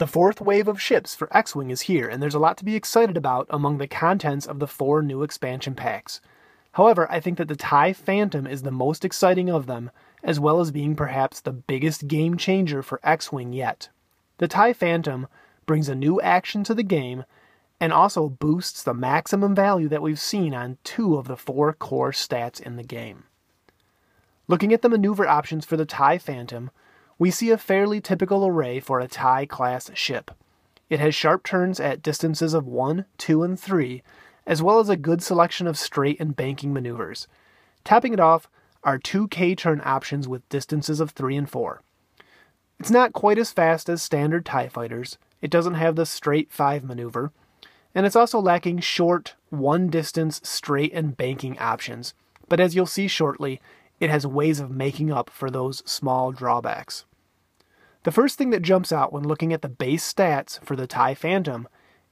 The fourth wave of ships for X-Wing is here, and there's a lot to be excited about among the contents of the 4 new expansion packs. However, I think that the TIE Phantom is the most exciting of them, as well as being perhaps the biggest game changer for X-Wing yet. The TIE Phantom brings a new action to the game, and also boosts the maximum value that we've seen on 2 of the 4 core stats in the game. Looking at the maneuver options for the TIE Phantom, we see a fairly typical array for a TIE-class ship. It has sharp turns at distances of 1, 2, and 3, as well as a good selection of straight and banking maneuvers. Topping it off are 2 K-turn options with distances of 3 and 4. It's not quite as fast as standard TIE fighters, it doesn't have the straight 5 maneuver, and it's also lacking short, 1-distance straight and banking options, but as you'll see shortly, it has ways of making up for those small drawbacks. The first thing that jumps out when looking at the base stats for the TIE Phantom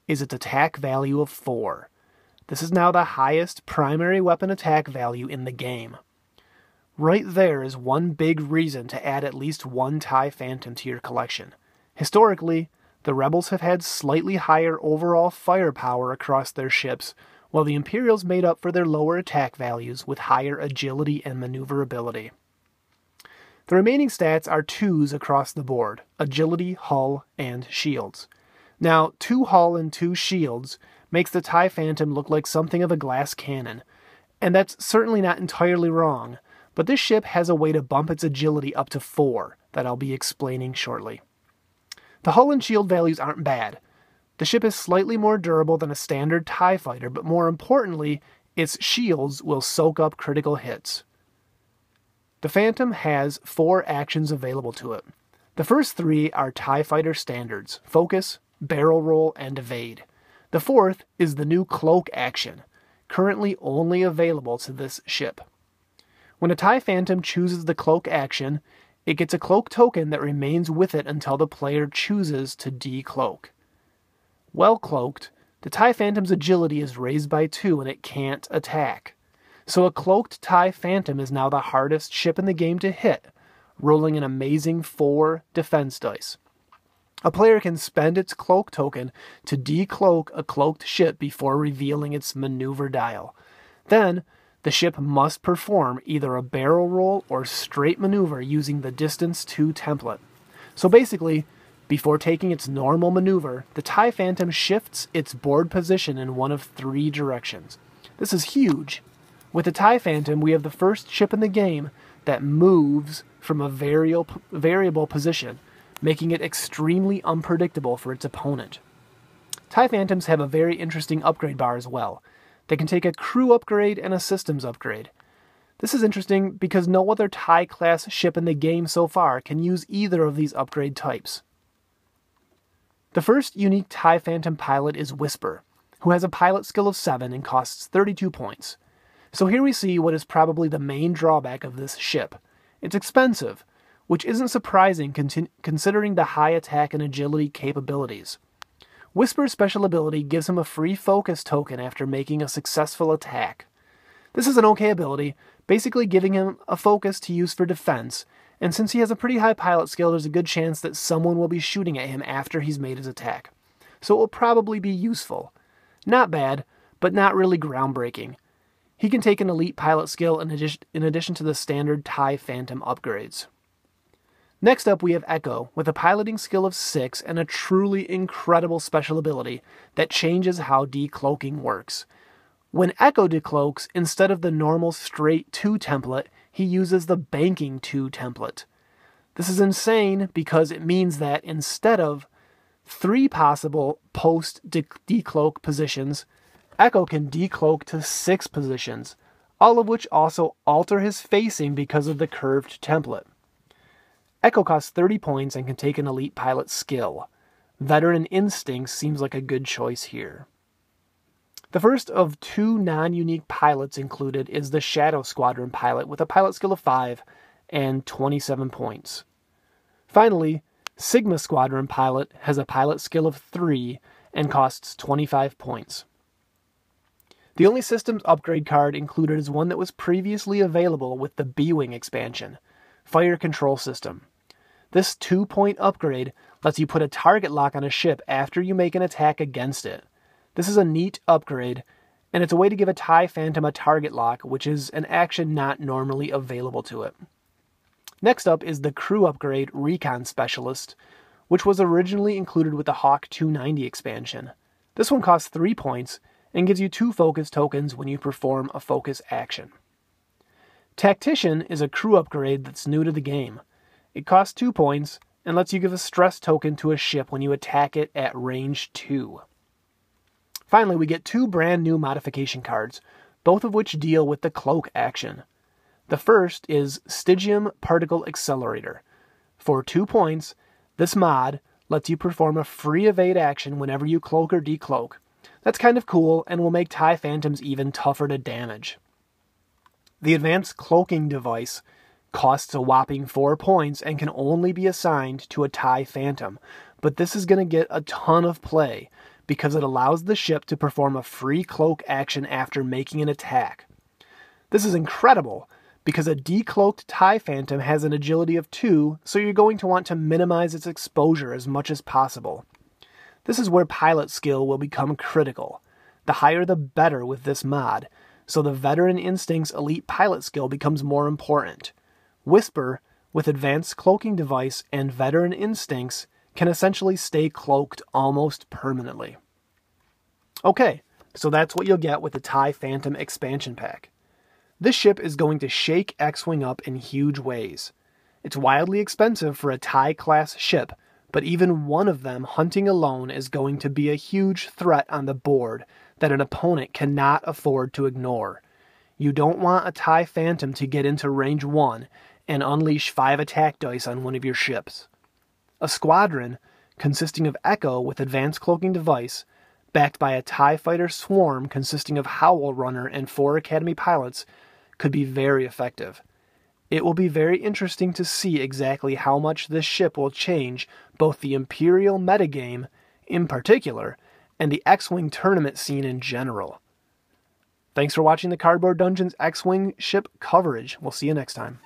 is its attack value of 4. This is now the highest primary weapon attack value in the game. Right there is one big reason to add at least one TIE Phantom to your collection. Historically, the Rebels have had slightly higher overall firepower across their ships, while the Imperials made up for their lower attack values with higher agility and maneuverability. The remaining stats are 2s across the board: agility, hull, and shields. Now, 2 hull and 2 shields makes the TIE Phantom look like something of a glass cannon, and that's certainly not entirely wrong, but this ship has a way to bump its agility up to 4 that I'll be explaining shortly. The hull and shield values aren't bad. The ship is slightly more durable than a standard TIE fighter, but more importantly, its shields will soak up critical hits. The Phantom has 4 actions available to it. The first 3 are TIE fighter standards: focus, barrel roll, and evade. The 4th is the new cloak action, currently only available to this ship. When a TIE Phantom chooses the cloak action, it gets a cloak token that remains with it until the player chooses to decloak. Well cloaked, the TIE Phantom's agility is raised by 2 and it can't attack. So a cloaked TIE Phantom is now the hardest ship in the game to hit, rolling an amazing 4 defense dice. A player can spend its cloak token to decloak a cloaked ship before revealing its maneuver dial. Then, the ship must perform either a barrel roll or straight maneuver using the distance 2 template. So basically, before taking its normal maneuver, the TIE Phantom shifts its board position in one of 3 directions. This is huge. With the TIE Phantom, we have the first ship in the game that moves from a variable position, making it extremely unpredictable for its opponent. TIE Phantoms have a very interesting upgrade bar as well. They can take a crew upgrade and a systems upgrade. This is interesting because no other TIE-class ship in the game so far can use either of these upgrade types. The first unique TIE Phantom pilot is Whisper, who has a pilot skill of 7 and costs 32 points. So here we see what is probably the main drawback of this ship. It's expensive, which isn't surprising considering the high attack and agility capabilities. Whisper's special ability gives him a free focus token after making a successful attack. This is an okay ability, basically giving him a focus to use for defense, and since he has a pretty high pilot skill, there's a good chance that someone will be shooting at him after he's made his attack. So it will probably be useful. Not bad, but not really groundbreaking. He can take an elite pilot skill in addition to the standard TIE Phantom upgrades. Next up we have Echo, with a piloting skill of 6 and a truly incredible special ability that changes how decloaking works. When Echo decloaks, instead of the normal straight 2 template, he uses the banking 2 template. This is insane because it means that instead of 3 possible post-decloak positions, Echo can decloak to 6 positions, all of which also alter his facing because of the curved template. Echo costs 30 points and can take an elite pilot skill. Veteran Instincts seems like a good choice here. The first of 2 non-unique pilots included is the Shadow Squadron pilot with a pilot skill of 5 and 27 points. Finally, Sigma Squadron pilot has a pilot skill of 3 and costs 25 points. The only systems upgrade card included is one that was previously available with the B-Wing expansion, Fire Control System. This 2-point upgrade lets you put a target lock on a ship after you make an attack against it. This is a neat upgrade, and it's a way to give a TIE Phantom a target lock, which is an action not normally available to it. Next up is the crew upgrade Recon Specialist, which was originally included with the Hawk 290 expansion. This one costs 3 points and gives you 2 focus tokens when you perform a focus action. Tactician is a crew upgrade that's new to the game. It costs 2 points and lets you give a stress token to a ship when you attack it at range 2. Finally, we get 2 brand new modification cards, both of which deal with the cloak action. The first is Stygium Particle Accelerator. For 2 points, this mod lets you perform a free evade action whenever you cloak or decloak. That's kind of cool and will make TIE Phantoms even tougher to damage. The Advanced Cloaking Device costs a whopping 4 points and can only be assigned to a TIE Phantom, but this is going to get a ton of play because it allows the ship to perform a free cloak action after making an attack. This is incredible because a decloaked TIE Phantom has an agility of 2, so you're going to want to minimize its exposure as much as possible. This is where pilot skill will become critical. The higher the better with this mod, so the Veteran Instincts Elite pilot skill becomes more important. Whisper, with Advanced Cloaking Device and Veteran Instincts, can essentially stay cloaked almost permanently. Okay, so that's what you'll get with the TIE Phantom expansion pack. This ship is going to shake X-Wing up in huge ways. It's wildly expensive for a TIE-class ship, but even one of them hunting alone is going to be a huge threat on the board that an opponent cannot afford to ignore. You don't want a TIE Phantom to get into range 1 and unleash 5 attack dice on one of your ships. A squadron, consisting of Echo with Advanced Cloaking Device, backed by a TIE Fighter swarm consisting of Howl Runner and 4 Academy pilots, could be very effective. It will be very interesting to see exactly how much this ship will change both the Imperial metagame, in particular, and the X-Wing tournament scene in general. Thanks for watching the Cardboard Dungeons X-Wing ship coverage. We'll see you next time.